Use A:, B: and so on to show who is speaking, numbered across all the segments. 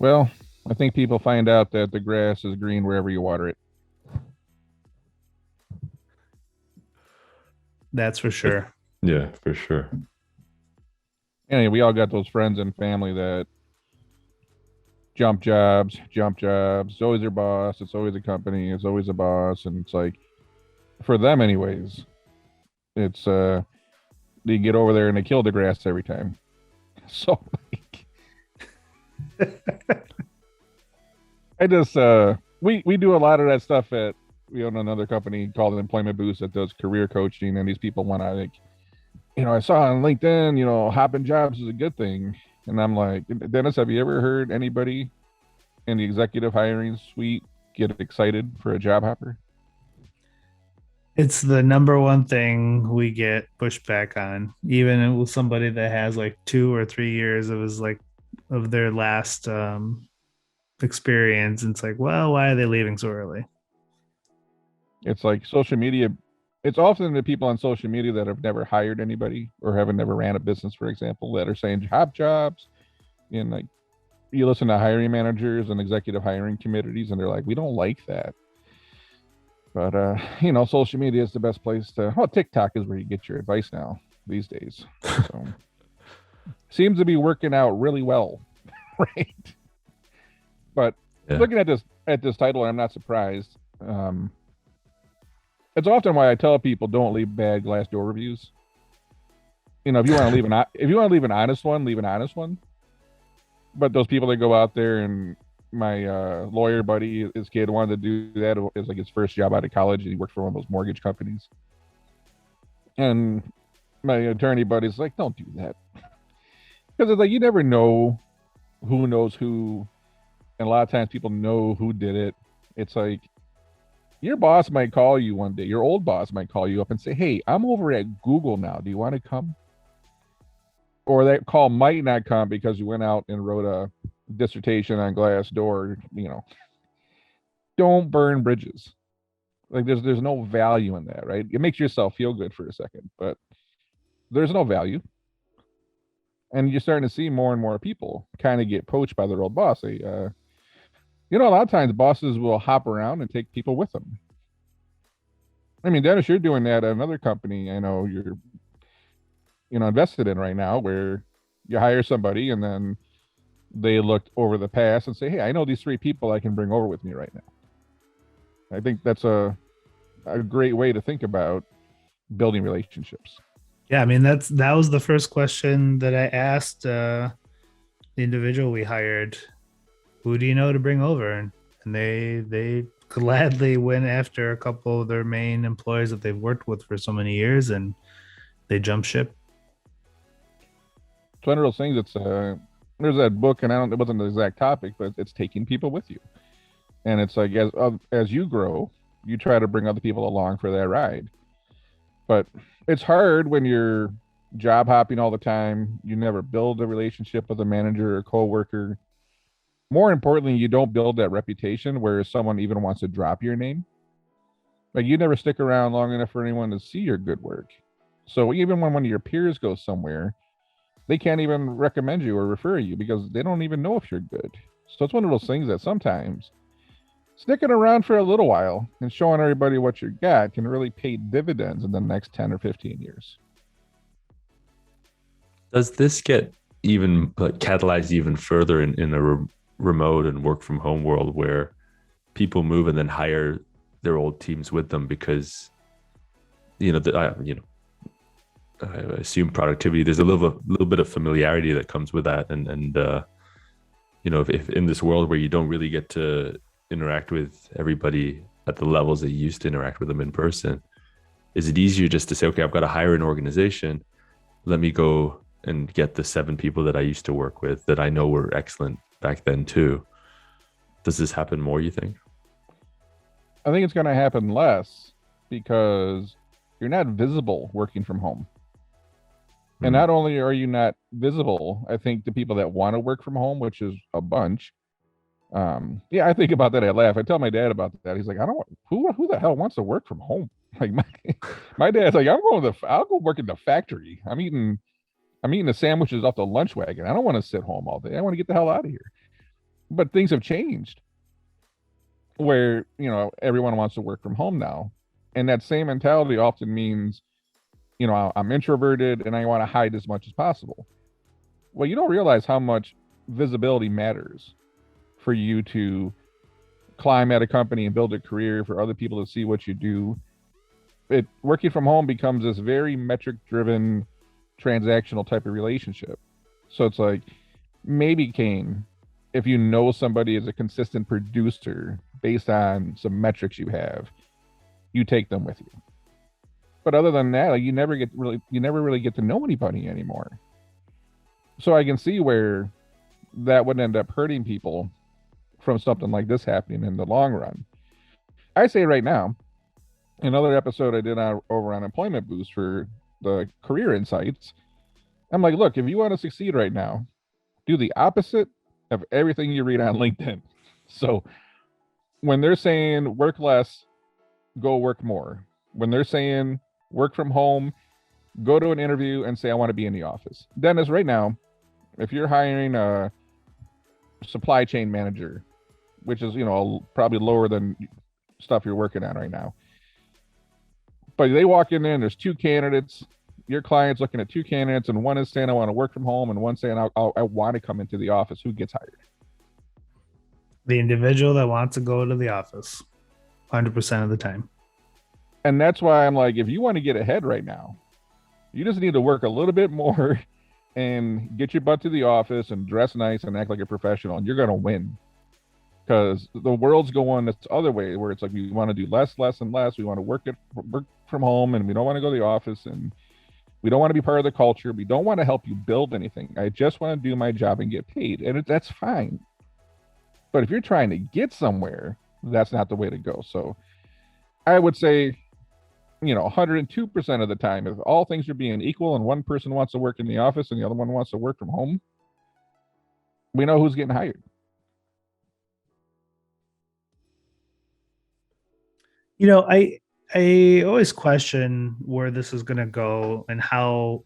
A: Well, I think people find out that the grass is green wherever you water it.
B: That's for sure.
C: Yeah, for sure.
A: Anyway, we all got those friends and family that jump jobs. It's always their boss. It's always a company. It's always a boss. And it's like, for them, anyways, it's, they get over there and they kill the grass every time. So, like, I just, we do a lot of that stuff at, we own another company called an Employment Boost that does career coaching. And these people want to, like, I saw on LinkedIn, hopping jobs is a good thing. And I'm like, Dennis, have you ever heard anybody in the executive hiring suite get excited for a job hopper?
B: It's the number one thing we get pushback on, even with somebody that has like 2 or 3 years of their last experience. And it's like, well, why are they leaving so early?
A: It's like social media. It's often the people on social media that have never hired anybody or haven't never ran a business, for example, that are saying jobs. And like, you listen to hiring managers and executive hiring committees, and they're like, we don't like that. But social media is the best place to. Well, TikTok is where you get your advice now these days. So seems to be working out really well, right? But looking at this title, I'm not surprised. It's often why I tell people don't leave bad Glassdoor reviews. If you want to leave an honest one, leave an honest one. But those people that go out there, and my lawyer buddy, his kid wanted to do that. It was like his first job out of college, and he worked for one of those mortgage companies. And my attorney buddy's like, don't do that. Because it's like, you never know who knows who. And a lot of times people know who did it. It's like, your boss might call you one day. Your old boss might call you up and say, hey, I'm over at Google now. Do you want to come? Or that call might not come because you went out and wrote a dissertation on Glassdoor. Don't burn bridges. Like, there's no value in that, right? It makes yourself feel good for a second, but there's no value. And you're starting to see more and more people kind of get poached by their old boss. A lot of times bosses will hop around and take people with them. I mean, Dennis, you're doing that at another company I know you're invested in right now, where you hire somebody and then they look over the past and say, hey, I know these 3 people I can bring over with me right now. I think that's a great way to think about building relationships.
B: Yeah, I mean that was the first question that I asked the individual we hired. Who do you know to bring over? And they gladly went after a couple of their main employees that they've worked with for so many years, and they jumped ship.
A: It's one of those things. It's there's that book, and it wasn't the exact topic, but it's taking people with you. And it's like, as you grow, you try to bring other people along for that ride. But it's hard when you're job hopping all the time. You never build a relationship with a manager or coworker. More importantly, you don't build that reputation where someone even wants to drop your name. Like, you never stick around long enough for anyone to see your good work. So even when one of your peers goes somewhere, they can't even recommend you or refer you because they don't even know if you're good. So it's one of those things that sometimes sticking around for a little while and showing everybody what you got can really pay dividends in the next 10 or 15 years.
C: Does this get even catalyzed even further in a remote and work from home world where people move and then hire their old teams with them because I assume productivity, there's a little bit of familiarity that comes with that, and if in this world where you don't really get to interact with everybody at the levels that you used to interact with them in person, is it easier just to say, okay, I've got to hire an organization, let me go and get the 7 people that I used to work with that I know were excellent back then too? Does this happen more, you think?
A: I think it's going to happen less because you're not visible working from home. And not only are you not visible, I think the people that want to work from home, which is a bunch, I think about that. I laugh. I tell my dad about that. He's like, I don't want, who the hell wants to work from home? Like, my dad's like, I'll go work in the factory. I'm eating the sandwiches off the lunch wagon. I don't want to sit home all day. I want to get the hell out of here. But things have changed where, everyone wants to work from home now. And that same mentality often means, I'm introverted and I want to hide as much as possible. Well, you don't realize how much visibility matters for you to climb at a company and build a career, for other people to see what you do. Working from home becomes this very metric driven transactional type of relationship. So it's like, maybe, Kane, if you know somebody is a consistent producer based on some metrics you have, you take them with you. But other than that, like, you never really get to know anybody anymore. So I can see where that would end up hurting people from something like this happening in the long run. I say right now, another episode I did over on Employment Boost for the Career Insights, I'm like, look, if you want to succeed right now, do the opposite of everything you read on LinkedIn. So when they're saying work less, go work more. When they're saying work from home, go to an interview and say, I want to be in the office. Dennis, right now, if you're hiring a supply chain manager, which is, probably lower than stuff you're working on right now, but they walk in there and there's two candidates, your client's looking at two candidates, and one is saying, I want to work from home, and one saying, I want to come into the office. Who gets hired?
B: The individual that wants to go to the office 100% of the time.
A: And that's why I'm like, if you want to get ahead right now, you just need to work a little bit more and get your butt to the office and dress nice and act like a professional, and you're going to win. Because the world's going this other way, where it's like we want to do less and less. We want to work from home, and we don't want to go to the office, and we don't want to be part of the culture. We don't want to help you build anything. I just want to do my job and get paid, and that's fine. But if you're trying to get somewhere, that's not the way to go. So I would say, 102% of the time, if all things are being equal and one person wants to work in the office and the other one wants to work from home, we know who's getting hired.
B: I always question where this is going to go and how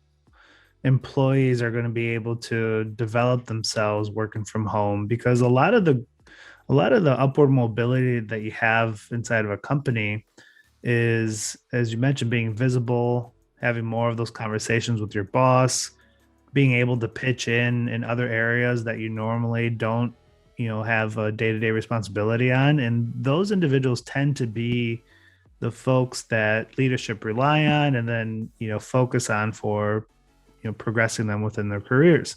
B: employees are going to be able to develop themselves working from home, because a lot of the upward mobility that you have inside of a company is, as you mentioned, being visible, having more of those conversations with your boss, being able to pitch in other areas that you normally don't, have a day-to-day responsibility on. And those individuals tend to be the folks that leadership rely on and then, focus on for, progressing them within their careers.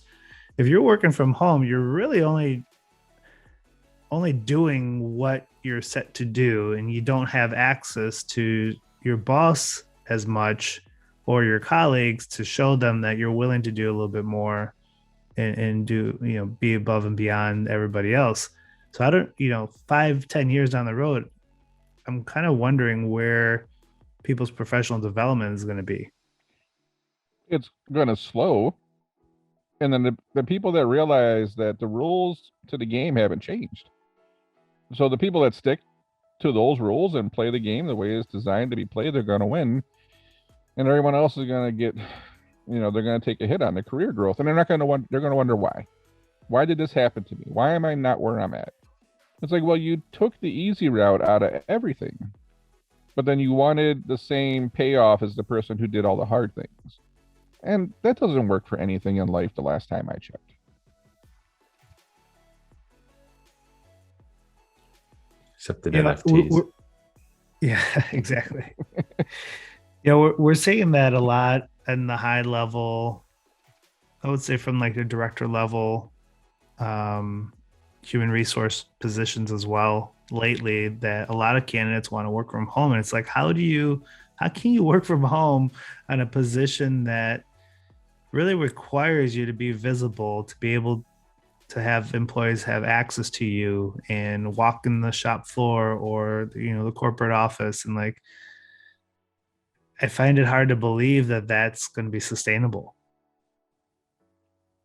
B: If you're working from home, you're really only doing what you're set to do, and you don't have access to your boss as much or your colleagues to show them that you're willing to do a little bit more and do, be above and beyond everybody else. So I don't, 5-10 years down the road, I'm kind of wondering where people's professional development is going to be.
A: It's going to slow. And then the people that realize that the rules to the game haven't changed. So the people that stick to those rules and play the game the way it's designed to be played, they're going to win. And everyone else is going to get, they're going to take a hit on their career growth. And they're going to wonder why. Why did this happen to me? Why am I not where I'm at? It's like, well, you took the easy route out of everything, but then you wanted the same payoff as the person who did all the hard things. And that doesn't work for anything in life the last time I checked.
C: Except in NFTs.
B: Yeah, exactly. We're seeing that a lot in the high level, I would say from like the director level, human resource positions as well lately, that a lot of candidates want to work from home. And it's like, how can you work from home on a position that really requires you to be visible, to be able to have employees have access to you and walk in the shop floor or, the corporate office? And like, I find it hard to believe that that's going to be sustainable.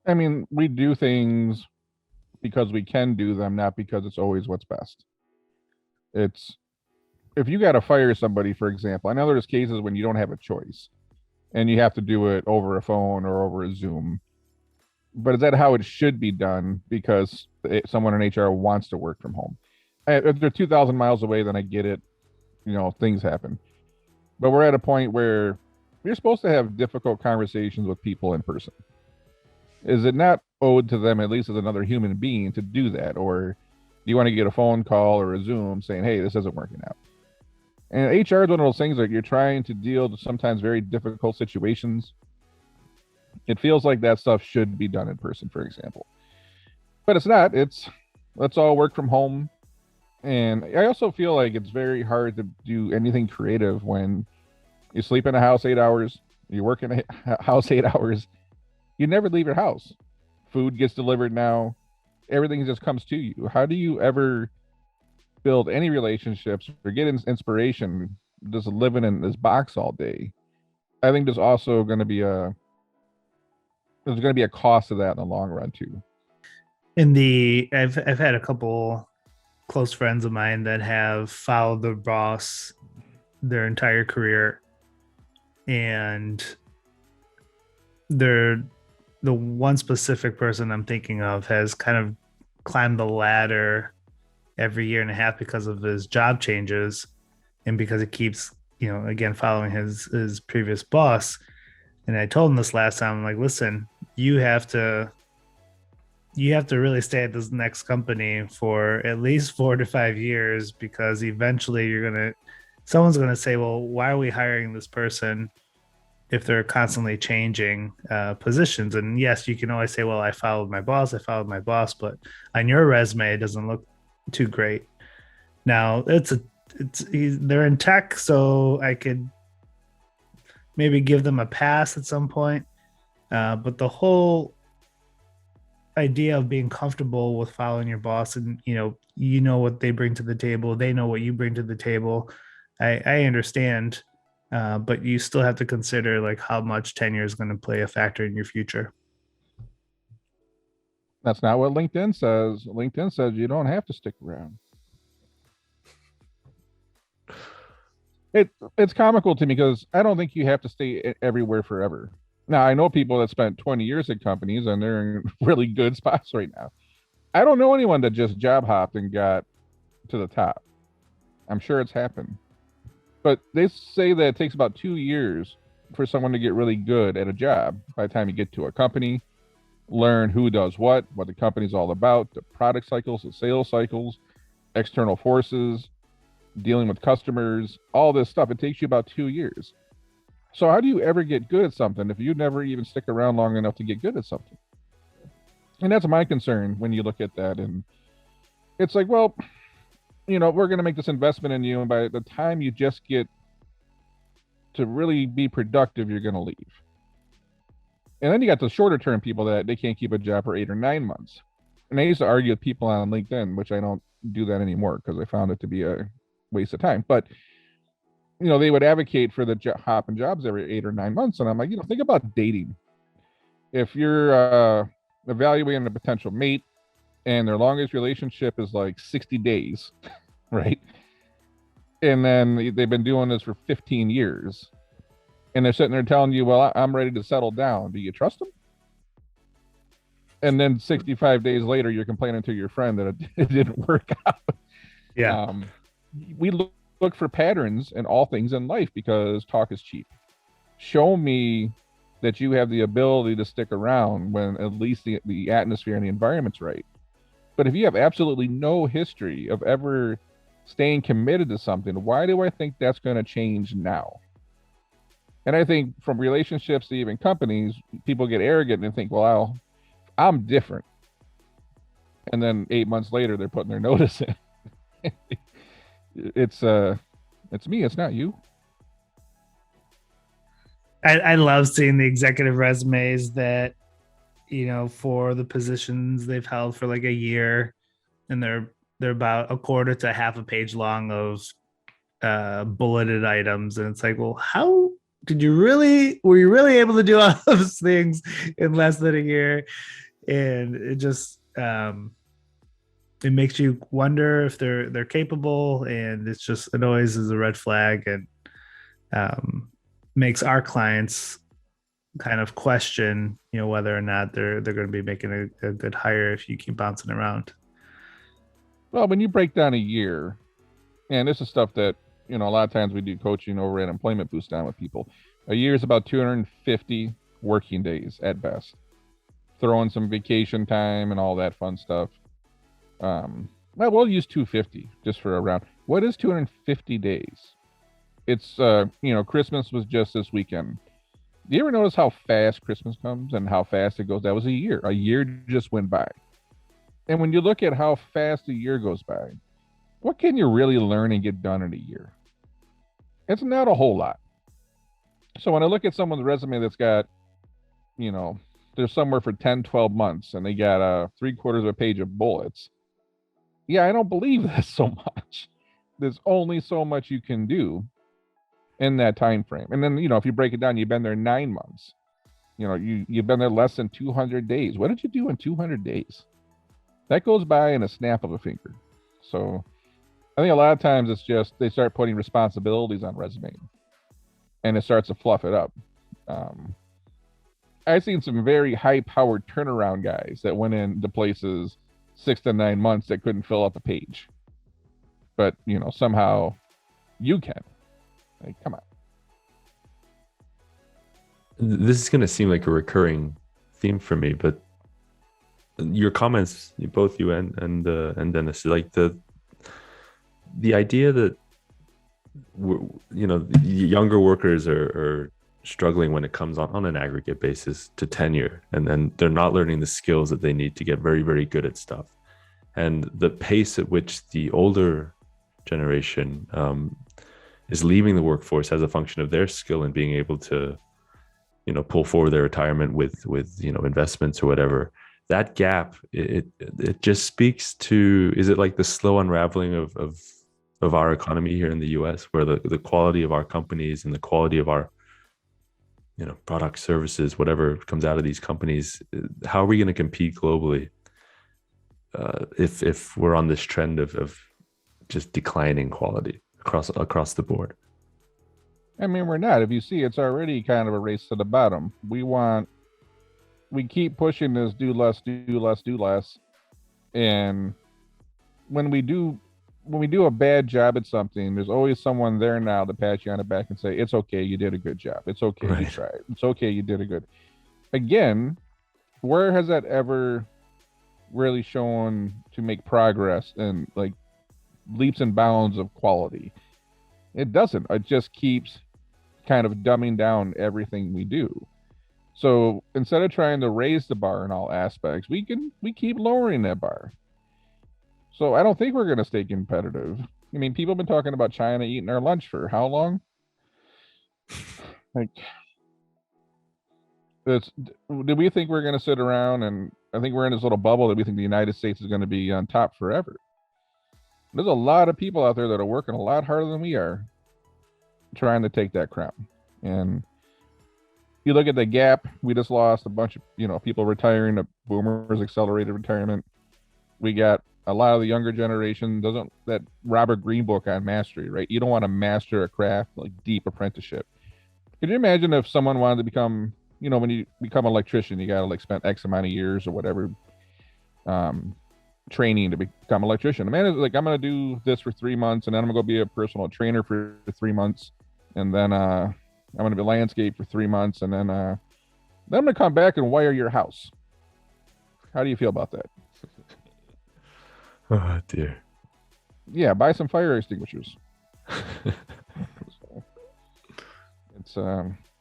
A: I mean, we do things because we can do them, not because it's always what's best. It's, if you got to fire somebody, for example, I know there's cases when you don't have a choice and you have to do it over a phone or over a Zoom. but is that how it should be done because someone in HR wants to work from home? If they're 2,000 miles away, then I get it. Things happen. But we're at a point where you're supposed to have difficult conversations with people in person. Is it not owed to them, at least as another human being, to do that? Or do you want to get a phone call or a Zoom saying, hey, this isn't working out? And HR is one of those things that you're trying to deal with sometimes very difficult situations. It feels like that stuff should be done in person, for example. But it's not. Let's all work from home. And I also feel like it's very hard to do anything creative when you sleep in a house 8 hours, you work in a house 8 hours, you never leave your house. Food gets delivered now. Everything just comes to you. How do you ever build any relationships or get inspiration just living in this box all day? I think there's also going to be a cost to that in the long run too.
B: I've had a couple close friends of mine that have followed the boss their entire career, and the one specific person I'm thinking of has kind of climbed the ladder every year and a half because of his job changes and because it keeps, again, following his previous boss. And I told him this last time, I'm like, listen, you have to really stay at this next company for at least 4 to 5 years, because eventually someone's going to say, well, why are we hiring this person if they're constantly changing positions? And yes, you can always say, well, I followed my boss, but on your resume, it doesn't look too great. Now they're in tech, so I could maybe give them a pass at some point. But the whole idea of being comfortable with following your boss, and you know what they bring to the table, they know what you bring to the table, I understand, but you still have to consider like how much tenure is going to play a factor in your future.
A: That's not what LinkedIn says. LinkedIn says you don't have to stick around. It's comical to me because I don't think you have to stay everywhere forever. Now, I know people that spent 20 years at companies and they're in really good spots right now. I don't know anyone that just job hopped and got to the top. I'm sure it's happened. But they say that it takes about 2 years for someone to get really good at a job by the time you get to a company, learn who does what the company's all about, the product cycles, the sales cycles, external forces, dealing with customers, all this stuff. It takes you about 2 years. So how do you ever get good at something if you never even stick around long enough to get good at something? And that's my concern when you look at that. And it's like, well, we're going to make this investment in you, and by the time you just get to really be productive, you're going to leave. And then you got the shorter term people that they can't keep a job for 8 or 9 months. And I used to argue with people on LinkedIn, which I don't do that anymore because I found it to be a waste of time. But they would advocate for the hopping jobs every 8 or 9 months, and I'm like, think about dating. If you're evaluating a potential mate and their longest relationship is like 60 days, right? And then they've been doing this for 15 years, and they're sitting there telling you, well, I'm ready to settle down. Do you trust them? And then 65 days later, you're complaining to your friend that it didn't work out.
B: Yeah.
A: We look for patterns in all things in life because talk is cheap. Show me that you have the ability to stick around when at least the atmosphere and the environment's right. But if you have absolutely no history of ever staying committed to something, why do I think that's going to change now? And I think from relationships to even companies, people get arrogant and think, well, I'm different. And then 8 months later, they're putting their notice in. It's me, it's not you.
B: I love seeing the executive resumes that, for the positions they've held for like a year, and they're about a quarter to half a page long of bulleted items. And it's like, well, how were you really able to do all those things in less than a year? And it just, it makes you wonder if they're capable, and it always is a red flag, and makes our clients kind of question, whether or not they're going to be making a good hire if you keep bouncing around.
A: Well, when you break down a year, and this is stuff that, a lot of times we do coaching over at Employment Boost down with people. A year is about 250 working days at best. Throw in some vacation time and all that fun stuff. Well, we'll use 250 just for a round. What is 250 days? It's, Christmas was just this weekend. Do you ever notice how fast Christmas comes and how fast it goes? That was a year. A year just went by. And when you look at how fast a year goes by, what can you really learn and get done in a year? It's not a whole lot. So when I look at someone's resume that's got, they're somewhere for 10, 12 months and they got 3/4 of a page of bullets. Yeah, I don't believe this so much. There's only so much you can do in that time frame. And then, if you break it down, you've been there 9 months. You've been there less than 200 days. What did you do in 200 days? That goes by in a snap of a finger. So I think a lot of times it's just they start putting responsibilities on resume and it starts to fluff it up. I've seen some very high-powered turnaround guys that went into places 6 to 9 months that couldn't fill up a page. But, somehow you can. Like, come on.
C: This is going to seem like a recurring theme for me, but your comments, both you and Dennis, like the idea that younger workers are struggling when it comes on an aggregate basis to tenure, and then they're not learning the skills that they need to get very, very good at stuff. And the pace at which the older generation is leaving the workforce as a function of their skill and being able to, pull forward their retirement with investments or whatever. That gap, it just speaks to, is it like the slow unraveling of our economy here in the US, where the quality of our companies and the quality of our product, services, whatever comes out of these companies, how are we going to compete globally if we're on this trend of just declining quality across the board?
A: I mean, we're not. If you see, it's already kind of a race to the bottom. We keep pushing this do less. And when we do a bad job at something, there's always someone there now to pat you on the back and say, it's okay, you did a good job. It's okay, right. You tried. It's okay, you did a good. Again, where has that ever really shown to make progress and like leaps and bounds of quality? It doesn't. It just keeps kind of dumbing down everything we do. So instead of trying to raise the bar in all aspects, we keep lowering that bar. So I don't think we're going to stay competitive. I mean, people have been talking about China eating our lunch for how long? Like, do we think we're going to sit around and I think we're in this little bubble that we think the United States is going to be on top forever? There's a lot of people out there that are working a lot harder than we are trying to take that crown. And you look at the gap, we just lost a bunch of, people retiring, the boomers accelerated retirement. We got a lot of the younger generation that Robert Greene book on mastery, right? You don't want to master a craft, like deep apprenticeship. Could you imagine if someone wanted to become, when you become an electrician, you got to like spend X amount of years or whatever, training to become an electrician. The man is like, I'm going to do this for 3 months and then I'm going to go be a personal trainer for 3 months. And then, I'm going to be landscape for 3 months. And then I'm going to come back and wire your house. How do you feel about that?
C: Oh dear.
A: Yeah, buy some fire extinguishers. It's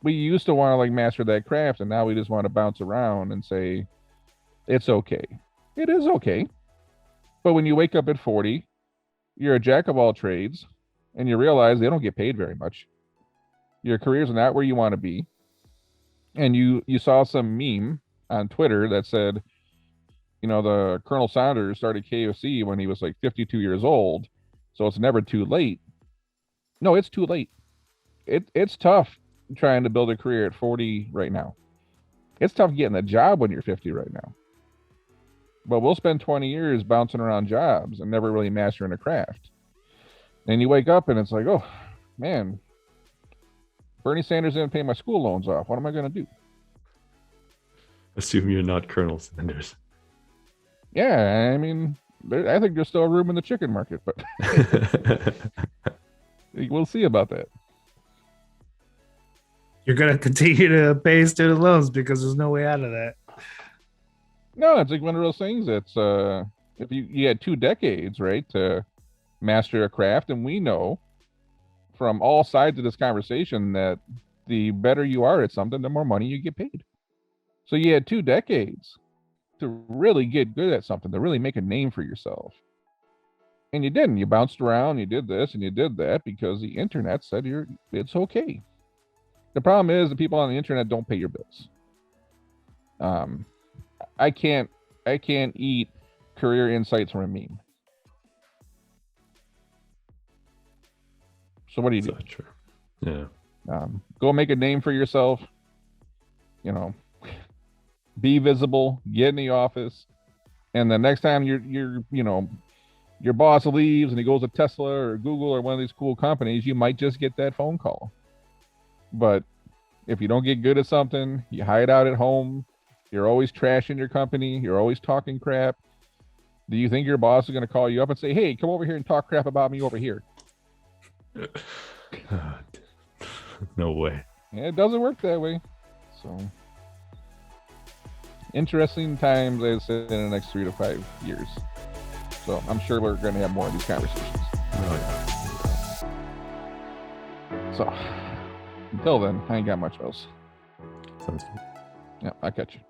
A: we used to want to like master that craft, and now we just want to bounce around and say it's okay. It is okay. But when you wake up at 40, you're a jack of all trades, and you realize they don't get paid very much. Your career's not where you want to be. And you saw some meme on Twitter that said, the Colonel Sanders started KFC when he was like 52 years old. So it's never too late. No, it's too late. It's tough trying to build a career at 40 right now. It's tough getting a job when you're 50 right now. But we'll spend 20 years bouncing around jobs and never really mastering a craft. And you wake up and it's like, oh, man, Bernie Sanders didn't pay my school loans off. What am I going to do?
C: Assume you're not Colonel Sanders.
A: Yeah, I mean, I think there's still room in the chicken market, but we'll see about that.
B: You're gonna continue to pay student loans because there's no way out of that.
A: No, it's like one of those things that's if you had 2 decades, right, to master a craft, and we know from all sides of this conversation that the better you are at something, the more money you get paid. So you had 2 decades to really get good at something, to really make a name for yourself. And you didn't. You bounced around, you did this and you did that because the internet said it's okay. The problem is the people on the internet don't pay your bills. I can't eat career insights from a meme. So what do you do?
C: So true. Yeah.
A: Go make a name for yourself. You know, be visible, get in the office, and the next time your boss leaves and he goes to Tesla or Google or one of these cool companies, you might just get that phone call. But if you don't get good at something, you hide out at home, you're always trashing your company, you're always talking crap. Do you think your boss is going to call you up and say, hey, come over here and talk crap about me over here?
C: No way.
A: Yeah, it doesn't work that way. So interesting times, I said, in the next 3 to 5 years. So I'm sure we're going to have more of these conversations.
C: Oh, yeah.
A: So until then, I ain't got much else.
C: Sounds good.
A: Yeah, I'll catch you.